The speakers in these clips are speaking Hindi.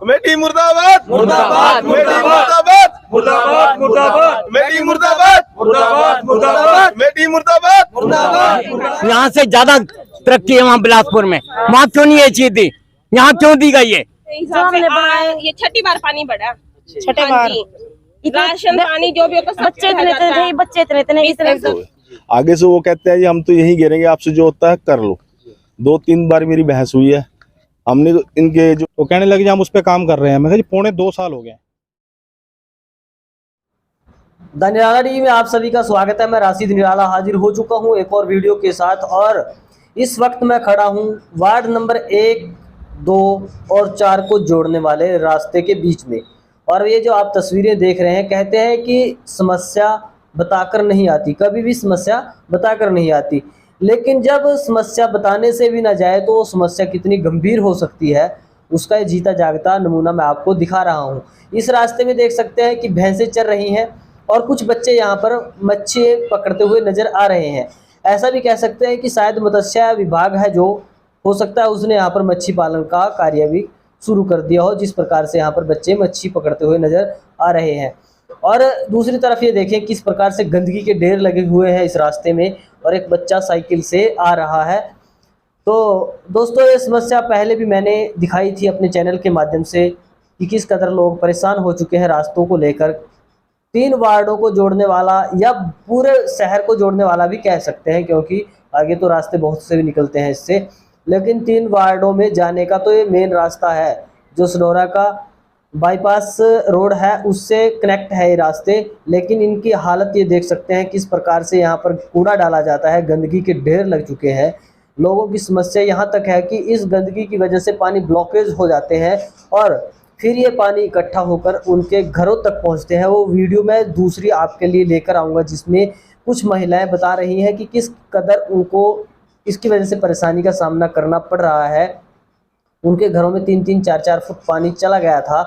कमेटी मुर्दाबाद मुर्दाबाद मुर्दाबाद मुर्दाबाद मुर्दाबाद कमेटी मुर्दाबाद मुर्दाबाद मुर्दाबाद कमेटी मुर्दाबाद मुर्दाबाद। यहाँ से ज्यादा तरक्की है वहाँ बिलासपुर में, वहाँ क्यों नहीं ये चीज दी, यहाँ क्यों दी गई है? ये छठी बार पानी बढ़ा, छठे बार राशन पानी जो भी होता है, बच्चे इतने आगे से वो कहते हैं हम तो यही गिरेंगे, आपसे जो होता है कर लो। 2-3 बार मेरी बहस हुई है, हमने तो इनके जो वो कहने लगे हम उस पर काम कर रहे हैं। मैं कहा जी 2.5 साल हो गए। द निराला टीवी में आप सभी का स्वागत है। मैं राशिद निराला हाजिर हो चुका हूं एक और वीडियो के साथ, और इस वक्त मैं खड़ा हूं वार्ड नंबर 1, 2 और 4 को जोड़ने वाले रास्ते के बीच में। और ये जो आप तस्वीरें देख रहे हैं, कहते हैं कि समस्या बताकर नहीं आती, कभी भी समस्या बताकर नहीं आती, लेकिन जब समस्या बताने से भी ना जाए तो वो समस्या कितनी गंभीर हो सकती है, उसका ये जीता जागता नमूना मैं आपको दिखा रहा हूँ। इस रास्ते में देख सकते हैं कि भैंसें चर रही हैं और कुछ बच्चे यहाँ पर मच्छी पकड़ते हुए नज़र आ रहे हैं। ऐसा भी कह सकते हैं कि शायद मत्स्य विभाग है, जो हो सकता है उसने यहाँ पर मच्छी पालन का कार्य भी शुरू कर दिया हो, जिस प्रकार से यहाँ पर बच्चे मच्छी पकड़ते हुए नज़र आ रहे हैं। और दूसरी तरफ ये देखें किस प्रकार से गंदगी के ढेर लगे हुए हैं इस रास्ते में, और एक बच्चा साइकिल से आ रहा है। तो दोस्तों, ये समस्या पहले भी मैंने दिखाई थी अपने चैनल के माध्यम से कि किस कदर लोग परेशान हो चुके हैं रास्तों को लेकर। 3 वार्डों को जोड़ने वाला या पूरे शहर को जोड़ने वाला भी कह सकते हैं, क्योंकि आगे तो रास्ते बहुत से भी निकलते हैं इससे, लेकिन 3 वार्डों में जाने का तो ये मेन रास्ता है, जो सनोरा का बाईपास रोड है उससे कनेक्ट है ये रास्ते। लेकिन इनकी हालत ये देख सकते हैं किस प्रकार से यहाँ पर कूड़ा डाला जाता है, गंदगी के ढेर लग चुके हैं। लोगों की समस्या यहाँ तक है कि इस गंदगी की वजह से पानी ब्लॉकेज हो जाते हैं और फिर ये पानी इकट्ठा होकर उनके घरों तक पहुँचते हैं। वो वीडियो मैं दूसरी आपके लिए लेकर आऊँगा, जिसमें कुछ महिलाएं बता रही हैं कि किस कदर उनको इसकी वजह से परेशानी का सामना करना पड़ रहा है। उनके घरों में 3-3, 4-4 फुट पानी चला गया था।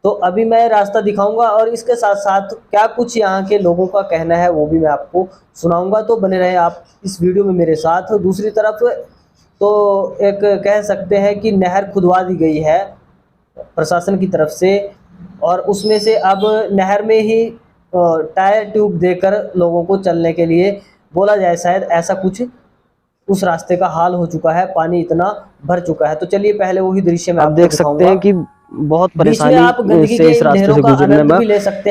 तो अभी मैं रास्ता दिखाऊंगा और इसके साथ साथ क्या कुछ यहाँ के लोगों का कहना है वो भी मैं आपको सुनाऊंगा। तो बने रहे आप इस वीडियो में मेरे साथ। दूसरी तरफ तो एक कह सकते हैं कि नहर खुदवा दी गई है प्रशासन की तरफ से, और उसमें से अब नहर में ही टायर ट्यूब देकर लोगों को चलने के लिए बोला जाए, शायद ऐसा कुछ उस रास्ते का हाल हो चुका है, पानी इतना भर चुका है। तो चलिए पहले वही दृश्य में आप देख सकते हैं कि बहुत परेशानी से इस रास्ते से गुजरने में बहुत आप देख सकते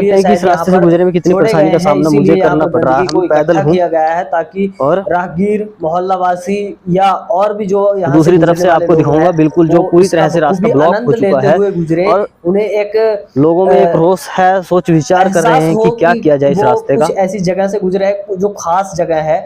हैं कि इस रास्ते से गुजरने में कितनी परेशानी का सामना मुझे करना पड़ रहा है। हम पैदल हूँ किया गया है ताकि और राहगीर, मोहल्ला वासी या और भी जो यहाँ दूसरी तरफ से आपको दिखाऊंगा बिल्कुल जो पूरी तरह से रास्ता ब्लॉक हो चुका है, और उन्हें एक लोगों में एक रोष है, सोच विचार कर रहे हैं कि क्या किया जाए इस रास्ते का। ऐसी जगह से गुजरा है जो खास जगह है।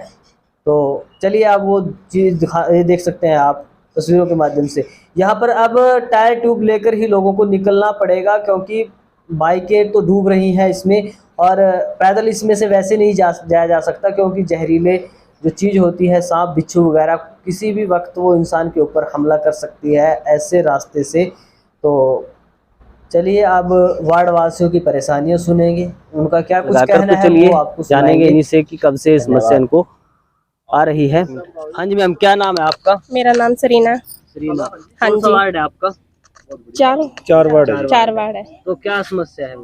तो चलिए आप वो चीज़ ये देख सकते हैं आप तस्वीरों के माध्यम से। यहाँ पर अब टायर ट्यूब लेकर ही लोगों को निकलना पड़ेगा, क्योंकि बाइकें तो डूब रही हैं इसमें, और पैदल इसमें से वैसे नहीं जाया जा सकता, क्योंकि जहरीले जो चीज़ होती है, सांप बिच्छू वगैरह, किसी भी वक्त वो इंसान के ऊपर हमला कर सकती है ऐसे रास्ते से। तो चलिए अब वार्ड वासियों की परेशानियाँ सुनेंगे, उनका क्या कुछ कहना है वो आपको जानेंगे इन्हीं से कि कब से इस समस्या इनको आ रही है। हाँ जी मैम, क्या नाम है आपका? मेरा नाम सरीना। हाँ जी, वार्ड है आपका? 4 वार्ड है। तो क्या समस्या है?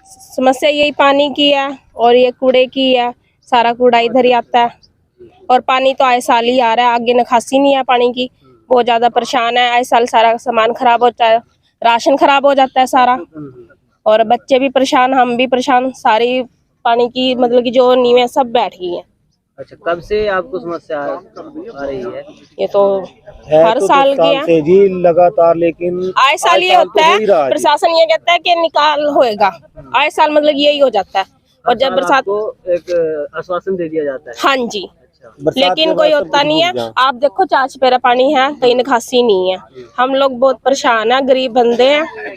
समस्या यही पानी की है और ये कूड़े की है, सारा कूड़ा इधर ही आता है और पानी तो आए साल ही आ रहा है, आगे निकासी नहीं है पानी की, बहुत ज्यादा परेशान है। आए साल सारा सामान खराब होता है, राशन खराब हो जाता है सारा, और बच्चे भी परेशान, हम भी परेशान, सारी पानी की मतलब की जो नींवें सब बैठ गई है। अच्छा, कब से आपको समस्या आ रही है? ये तो हर साल की है जी, लगातार, लेकिन आए साल ये होता है। प्रशासन ये कहता है कि निकाल होएगा, आए साल मतलब यही हो जाता है। और जब बरसात को एक आश्वासन दे दिया जाता है। हाँ जी, लेकिन कोई होता नहीं है। आप देखो 4 चपेरा पानी है, कहीं निकासी नहीं है, हम लोग बहुत परेशान है, गरीब बंदे हैं।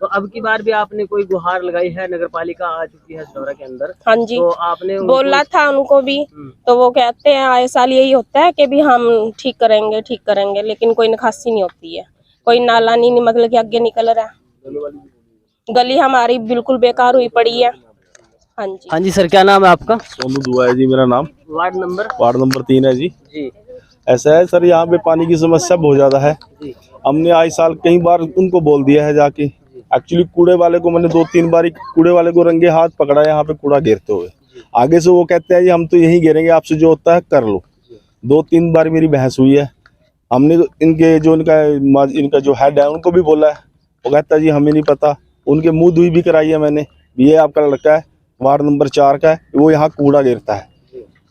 तो अब की बार भी आपने कोई गुहार लगाई है? नगर पालिका आ चुकी है सनोरा के अंदर। हाँ जी, तो आपने बोला था उनको भी, तो वो कहते हैं आए साल यही होता है कि भी हम ठीक करेंगे, लेकिन कोई निकासी नहीं होती है, कोई नाला नहीं मतलब कि आगे निकल रहा है। गली हमारी बिल्कुल बेकार हुई पड़ी है। हाँ जी। हाँ जी सर, क्या नाम है आपका? सोनू दुआ है जी मेरा नाम। वार्ड नंबर 3 है जी। जी। ऐसा है सर, यहाँ पे पानी की समस्या बहुत ज्यादा है। हमने आए साल कई बार उनको बोल दिया है जाके। एक्चुअली कूड़े वाले को मैंने 2-3 बार कूड़े वाले को रंगे हाथ पकड़ा यहाँ पे कूड़ा घेरते हुए। आगे से वो कहते हैं जी हम तो यहीं घेरेंगे, आपसे जो होता है कर लो। 2-3 बार मेरी बहस हुई है। हमने इनके जो इनका जो हेड है उनको भी बोला है, वो कहता है जी हमें नहीं पता। उनके मुँह धुई भी कराई है मैंने, ये आपका लड़का है वार्ड नंबर 4 का है, वो यहाँ कूड़ा घेरता है,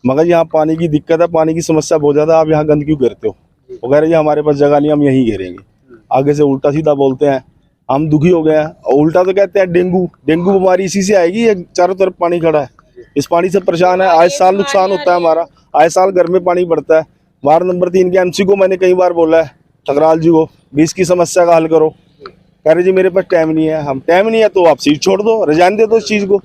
मगर यहाँ पानी की दिक्कत है, पानी की समस्या बहुत ज़्यादा, आप यहाँ गंद क्यों घेरते हो। वो कह रहे जी हमारे पास जगह नहीं, हम यहीं घेरेंगे। आगे से उल्टा सीधा बोलते हैं, हम दुखी हो गए हैं। और उल्टा तो कहते हैं डेंगू बीमारी इसी से आएगी, ये चारों तरफ पानी खड़ा है, इस पानी से परेशान है। आए साल नुकसान होता है हमारा, आए साल घर में पानी बढ़ता है। वार्ड नंबर 3 के एमसी को मैंने कई बार बोला है, ठकराल जी को, भी इसकी समस्या का हल करो। कह रहे जी मेरे पास टाइम नहीं है। हम टाइम नहीं है तो आप सीट छोड़ दो, रिजाइन दे दो इस चीज़ को,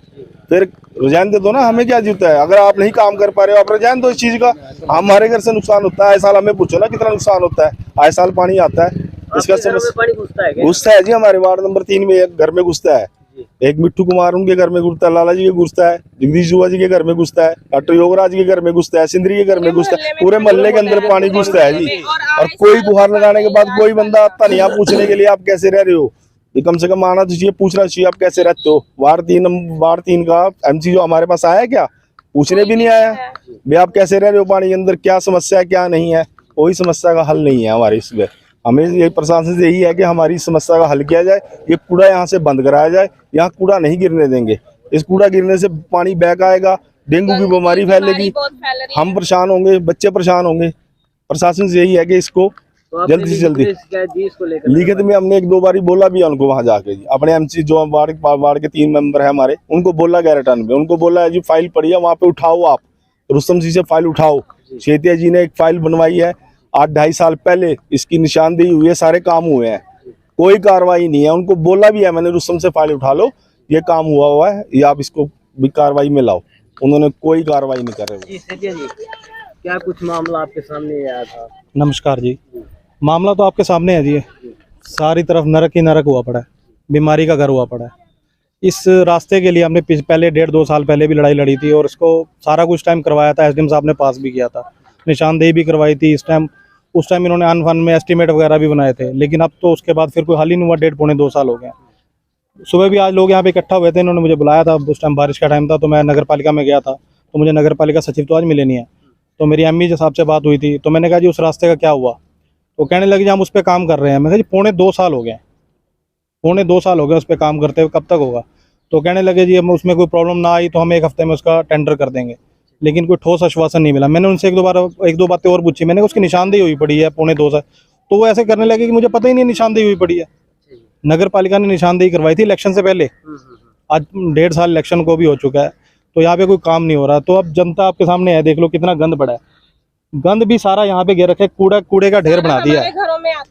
फिर रिजाइन दे दो ना, हमें क्या जीता है। अगर आप नहीं काम कर पा रहे हो आप रिजाइन दो इस चीज़ का। हमारे घर से नुकसान होता है, आए साल हमें पूछो ना कितना नुकसान होता है, आए साल पानी आता है। इसका समस्या घुसता है जी, हमारे वार्ड नंबर 3 में एक घर में घुसता है, एक मिट्टू कुमार उनके घर में घुसता है, लाला जी के घुसता है, जगदीश जुआ जी के घर में घुसता है, डॉक्टर योगराज के घर में घुसता है, सिंदरी के घर में घुसता है, पूरे मोहल्ले के अंदर पानी घुसता है जी। और कोई गुहार लगाने के बाद कोई बंदा आता नहीं, आप पूछने के लिए आप कैसे रह रहे हो, ये कम से कम आना तो चाहिए, पूछना चाहिए आप कैसे रहते हो। वार्ड 3 का एमसी जो हमारे पास आया क्या, पूछने भी नहीं आया भाई आप कैसे रह रहे हो, पानी के अंदर क्या समस्या है क्या नहीं है। कोई समस्या का हल नहीं है हमारी इसमें। हमें ये प्रशासन से यही है कि हमारी समस्या का हल किया जाए, ये कूड़ा यहाँ से बंद कराया जाए, यहाँ कूड़ा नहीं गिरने देंगे। इस कूड़ा गिरने से पानी बैक आएगा, डेंगू की बीमारी फैलेगी, हम परेशान होंगे, बच्चे परेशान होंगे। प्रशासन से यही है कि इसको जल्दी से जल्दी लिखित में हमने 1-2 बार बोला भी है उनको, वहाँ जाके जी अपने एमसी जो वार्ड के 3 मेंबर है हमारे, उनको बोला गैरटन में, उनको बोला है जी फाइल पड़ी है वहाँ पे उठाओ, आप रुस्तम जी से फाइल उठाओ। शेतिया जी ने एक फाइल बनवाई है 8-2.5 साल पहले, इसकी निशानदेही हुई है, सारे काम हुए हैं, कोई कार्रवाई नहीं है। उनको बोला भी है मैंने रुस्तम से फाइल उठा लो, ये काम हुआ है, ये आप इसको भी कार्रवाई में लाओ। उन्होंने कोई कार्रवाई नहीं कर रहे। क्या कुछ मामला आपके सामने आया था? नमस्कार जी, मामला तो आपके सामने है जी, सारी तरफ नरक ही नरक हुआ पड़ा है, बीमारी का घर हुआ पड़ा है। इस रास्ते के लिए हमने पहले 1.5-2 साल पहले भी लड़ाई लड़ी थी और इसको सारा कुछ टाइम करवाया था, एसडीएम साहब ने पास भी किया था, निशानदेही भी करवाई थी। उस टाइम इन्होंने अनफन में एस्टीमेट वगैरह भी बनाए थे, लेकिन अब तो उसके बाद फिर कोई हल ही नहीं हुआ। 1.5-2 साल हो गए। सुबह भी आज लोग यहाँ पे इकट्ठा हुए थे, इन्होंने मुझे बुलाया था, उस टाइम बारिश का टाइम था, तो मैं नगर पालिका में गया था, तो मुझे नगर पालिका सचिव तो आज मिले नहीं है, तो मेरी एमई साहब से बात हुई थी, तो मैंने कहा जी उस रास्ते का क्या हुआ, तो कहने लगे जी हम उस पर काम कर रहे हैं। मैं कहा जी 2.25 साल हो गए, 2.25 साल हो गए उस पर काम करते हुए, कब तक होगा। तो कहने लगे जी हम उसमें कोई प्रॉब्लम ना आई तो हम 1 हफ्ते में उसका टेंडर कर देंगे, लेकिन कोई ठोस आश्वासन नहीं मिला। मैंने उनसे 1-2 बातें और पूछी, मैंने उसकी निशानदेही हुई पड़ी है 2.25 साल, तो वो ऐसे करने लगे कि मुझे पता ही नहीं निशानदेही हुई पड़ी है। नगर पालिका ने निशानदेही करवाई थी इलेक्शन से पहले, आज 1.5 साल इलेक्शन को भी हो चुका है, तो यहाँ पे कोई काम नहीं हो रहा। तो अब जनता आपके सामने है, देख लो कितना गंद पड़ा है, गंद भी सारा यहाँ पे गिर रखे, कूड़े का ढेर बना दिया है।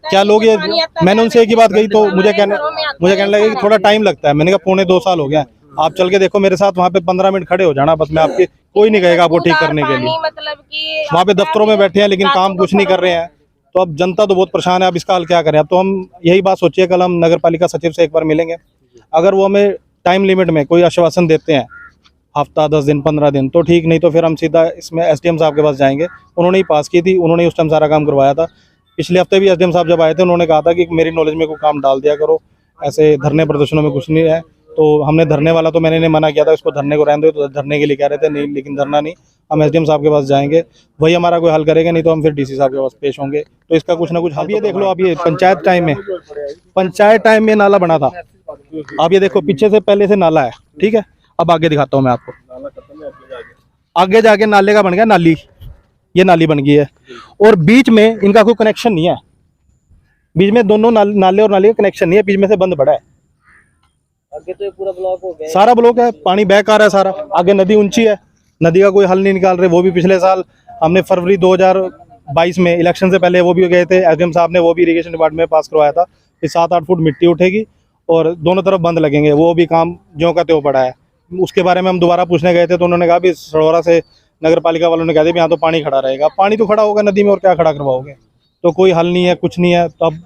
क्या लोग ये, मैंने उनसे एक ही बात कही तो मुझे कहने लगे कि थोड़ा टाइम लगता है। मैंने कहा 2.25 साल हो गया, आप चल के देखो मेरे साथ, वहाँ पे 15 मिनट खड़े हो जाना बस, मैं आपके कोई नहीं कहेगा आपको ठीक करने के लिए। मतलब कि वहाँ पे दफ्तरों में बैठे हैं लेकिन काम कुछ नहीं कर रहे हैं, तो अब जनता तो बहुत परेशान है। अब इसका हल क्या करें। अब तो हम यही बात सोचिए, कल हम नगर पालिका सचिव से एक बार मिलेंगे, अगर वो हमें टाइम लिमिट में कोई आश्वासन देते हैं, हफ्ता 10 दिन 15 दिन तो ठीक, नहीं तो फिर हम सीधा इसमें एसडीएम साहब के पास जाएंगे। उन्होंने ही पास की थी, उन्होंने उस टाइम सारा काम करवाया था। पिछले हफ्ते भी एसडीएम साहब जब आए थे, उन्होंने कहा था कि मेरी नॉलेज में कोई काम डाल दिया करो, ऐसे धरने प्रदर्शनों में कुछ नहीं है। तो हमने धरने वाला तो मैंने मना किया था, इसको धरने को रहने दो, तो धरने के लिए कह रहे थे नहीं, लेकिन धरना नहीं, हम एसडीएम साहब के पास जाएंगे, वही हमारा कोई हल करेंगे, नहीं तो हम फिर डीसी साहब के पास पेश होंगे। तो इसका कुछ ना कुछ, अब ये देख लो, अब ये पंचायत टाइम में नाला बना था, अब ये देखो पीछे से पहले से नाला है, ठीक है। अब आगे दिखाता हूँ मैं आपको, आगे जाके नाले का बन गया नाली, ये नाली बन गई है, और बीच में इनका कोई कनेक्शन नहीं है, बीच में दोनों नाले और नाली का कनेक्शन नहीं है, बीच में से बंद पड़ा है। आगे तो ये पूरा ब्लॉक हो गया, सारा ब्लॉक है, पानी बैक आ रहा है सारा। आगे नदी ऊंची है, नदी का कोई हल नहीं निकाल रहे। वो भी पिछले साल हमने फरवरी 2022 में इलेक्शन से पहले वो भी गए थे, एसडीएम साहब ने वो भी इरिगेशन डिपार्टमेंट में पास करवाया था कि 7-8 फुट मिट्टी उठेगी और दोनों तरफ बंद लगेंगे, वो भी काम ज्यों का त्यों पड़ा है। उसके बारे में हम दोबारा पूछने गए थे, तो उन्होंने कहा भी सड़ौरा से नगर पालिका वालों ने कहा भी यहाँ तो पानी खड़ा रहेगा। पानी तो खड़ा होगा नदी में, और क्या खड़ा करवाओगे, तो कोई हल नहीं है, कुछ नहीं है। तो अब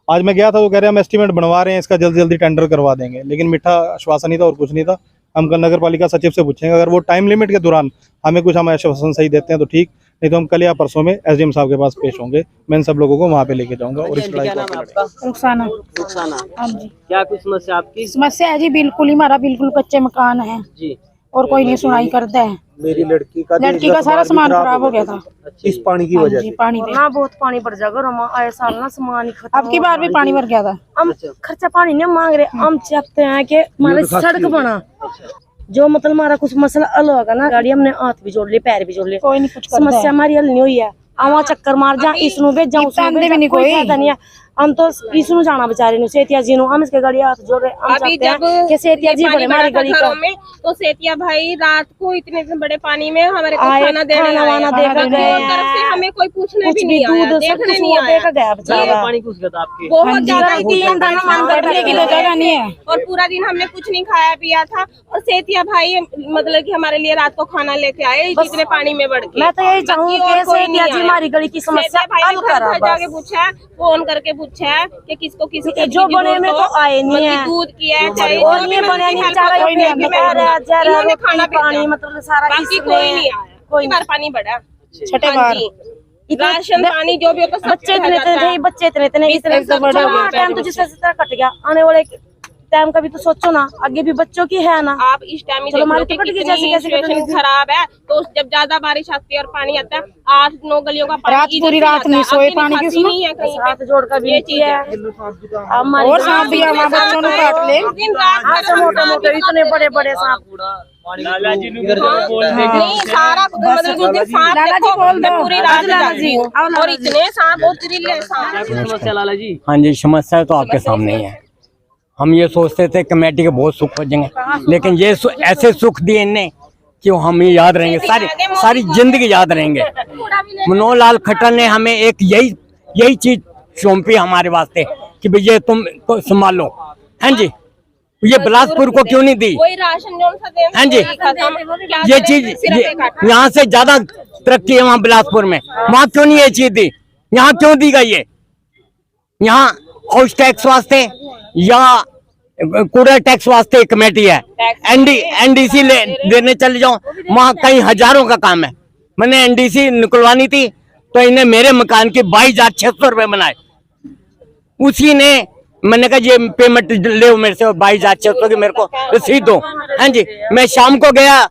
आज मैं गया था, वो कह रहे हैं हम एस्टीमेट बनवा रहे हैं, इसका जल्दी जल्दी टेंडर करवा देंगे, लेकिन मीठा आश्वासन ही था और कुछ नहीं था। हम कल नगर पालिका सचिव से पूछेंगे, अगर वो टाइम लिमिट के दौरान हमें कुछ हम आश्वासन सही देते हैं तो ठीक, नहीं तो हम कल या परसों में एसडीएम साहब के पास पेश होंगे। मैं इन सब लोगों को वहाँ पे लेके जाऊंगा और इस लड़ाई क्या को नाम है आगे आपका? रुखसाना। रुखसाना। हाँ जी। क्या कुछ समस्या आपकी? समस्या है जी, बिल्कुल ही हमारा बिल्कुल कच्चे मकान है जी। और कोई नहीं सुनाई करता है। मेरी लड़की का सारा सामान खराब हो गया था इस पानी की वजह से। पानी पे बहुत पानी भर जाएगा और आए साल ना सामान ही खत्म। अब की बार भी पानी भर गया था। हम खर्चा पानी नहीं मांग रहे, हम चाहते हैं कि हमारे सड़क बना, जो मतलब हमारा कुछ मसला हल होगा ना। गाड़ी हमने हाथ भी जोड़ लिए, पैर भी जोड़ लिए, कोई नहीं कुछ करता है। समस्या हमारी हल नहीं हुई है। हम चक्कर मार जा इसनु भेज जाऊं, भी नहीं कोई फायदा नहीं है। हम तो इसनु जाना बेचारे नु सेतिया जी नु, हम इसके गाड़ी हाथ जोड़ रहे। हम अभी चाहते हैं जब कि सेतिया जी बड़े हमारी गली का में, तो सेतिया भाई रात को इतने बड़े पानी में हमारे को आए, खाना देने खाना वाना आए। देकर गए और तरफ से हमें कोई पूछने कुछ भी भी नहीं आया, दूध सब देखने कुछ नहीं वो देकर आया। गया बेचारा। पानी घुस गया था आपके? बहुत ज्यादा बैठने की तो जगह नहीं है। और पूरा दिन हमने कुछ नहीं खाया पिया था। और सेतिया भाई मतलब कि हमारे लिए रात को खाना लेके आए इतने पानी में बढ़ के। मैं तो यही चाहूँ बाकी और कि कोई नहीं सेतिया जी आया। हमारी गली की समस्या सेतिया भाई हल ने घर करा घर जाके पूछा है, फोन करके पूछा है कि किसको किस चीज़ जो की बने में जरूरत तो आए नहीं मतलब है। दूध की है चाहे और जो भी ये मतलब बने नहीं help बेचारा कोई नहीं इन्होंने इन्होंने खाना पानी मतलब सारा बाकी इसमें कोई नहीं आया। कोई बार पानी बढ़ा छठे हाँ बार जी। राशन पानी जो भी होता सब बच्चे इतने थे, बच्चे इतने सब बड़ा हो गया। टाइम तो जिसका जितना कट गया, आने वाले टाइम का भी तो सोचो ना, आगे भी बच्चों की है ना। आप इस टाइम ही चलो देख लो हमारी कि तो कट गई, कितनी जैसे कैसे कट सिचुएशन गई। खराब है। तो जब ज्यादा बारिश आती है और पानी आता है, 8-9 गलियों का पानी रात इधर पूरी से रात आता नहीं है। सोए, अब पानी की निकासी नहीं है कहीं पे। हाथ जोड़ कर ये भी चीज है। हमारी और सांप भी है वहाँ, बच्चों ने काट ले। दिन रात हाँ, सब मोटे मोटे इतने बड़े बड़े सांप। नहीं सारा मतलब उस दिन सांप लाला जी देखो, बोल मैं दो। पूरी रात लाला जी, जागी हूँ। आओ लाला और जी। इतने सांप बहुत ग्रिल है सांप। क्या कुछ समस्या लाला जी? हाँ जी, समस्या तो आपके सामने ही है। हम ये सोचते थे कमेटी के बहुत सुख हो जाएंगे, लेकिन ये ऐसे सुख दिए इनने कि हम ये याद रहेंगे, सारी जिंदगी याद रहेंगे। मनोहर लाल खट्टर ने हमें एक यही चीज सौंपी हमारे वास्ते कि भैया तुम को संभालो। हाँ जी, ये बिलासपुर को क्यों नहीं दी? वही राशन जो सा देना हाँ जी, वही खत्म। ये चीज यहाँ से ज्यादा तरक्की है वहाँ बिलासपुर में, वहाँ क्यों नहीं ये चीज दी? यहाँ क्यों दी गई है? यहाँ हाउस टैक्स वास्ते या कूड़ा टैक्स वास्ते एक कमेटी है, एनडीसी देने चले जाओ, वहाँ कई हजारों का काम है। मैंने एनडीसी निकलवानी थी तो इन्हें मेरे मकान के 22,600 रुपए बनाए। उसी ने मैंने कहा ये पेमेंट ले मेरे से 22,600 की मेरे को रसीद दो। हाँ जी, मैं शाम को गया,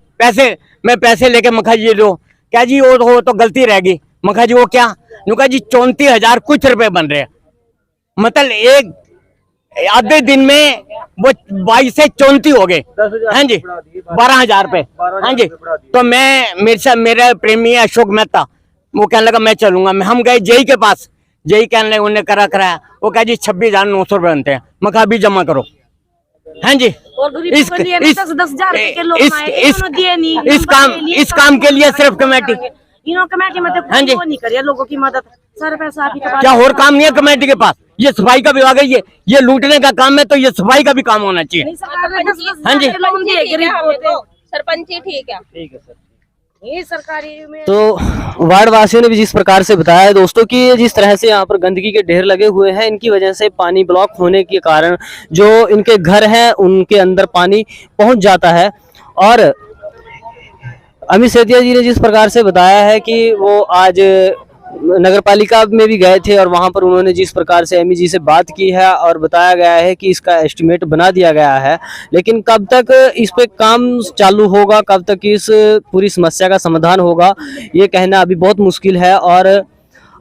मैं पैसे लेके मखा जी लो, क्या जी वो तो गलती रहेगी। मखा जी वो क्या? नुका जी 34,000 कुछ रुपए बन रहे हैं, मतलब एक आधे दिन में वो 22 से 34 हो गए। हाँ जी, 12,000 रुपए। हाँ जी, तो मेरा प्रेमी है अशोक मेहता, वो कहने लगा मैं चलूंगा। हम गए जेई के पास, जेई कहने लगे उन्हें कराया, वो कहा जी 26,900 रुपए बनते हैं। मैं कहा अभी जमा करो। हाँ जी, इस काम के लिए सिर्फ कमेटी, कमेटी में तो हाँ जी, वो नहीं करिए लोगों की मदद, सारा पैसा आप ही के पास। क्या और काम नहीं है कमेटी के पास? ये सफाई का विभाग है, ये लूटने का काम है, तो ये सफाई का भी काम होना चाहिए। हाँ जी, सरपंच ही ठीक है। ठीक है सर। ये सरकारी में तो वार्ड वासियों ने भी जिस प्रकार से बताया है दोस्तों कि जिस तरह से यहाँ पर गंदगी के ढेर लगे हुए हैं, इनकी वजह से पानी ब्लॉक होने के कारण जो इनके घर हैं उनके अंदर पानी पहुंच जाता है। और अमित सेतिया जी ने जिस प्रकार से बताया है कि वो आज नगर पालिका में भी गए थे और वहां पर उन्होंने जिस प्रकार से एमई जी से बात की है और बताया गया है कि इसका एस्टिमेट बना दिया गया है, लेकिन कब तक इस पे काम चालू होगा, कब तक इस पूरी समस्या का समाधान होगा, ये कहना अभी बहुत मुश्किल है। और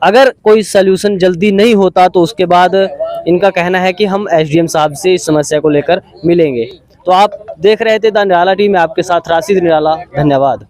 अगर कोई सल्यूशन जल्दी नहीं होता तो उसके बाद इनका कहना है कि हम एसडीएम साहब से इस समस्या को लेकर मिलेंगे। तो आप देख रहे थे द निराला टीवी में आपके साथ राशिद निराला, धन्यवाद।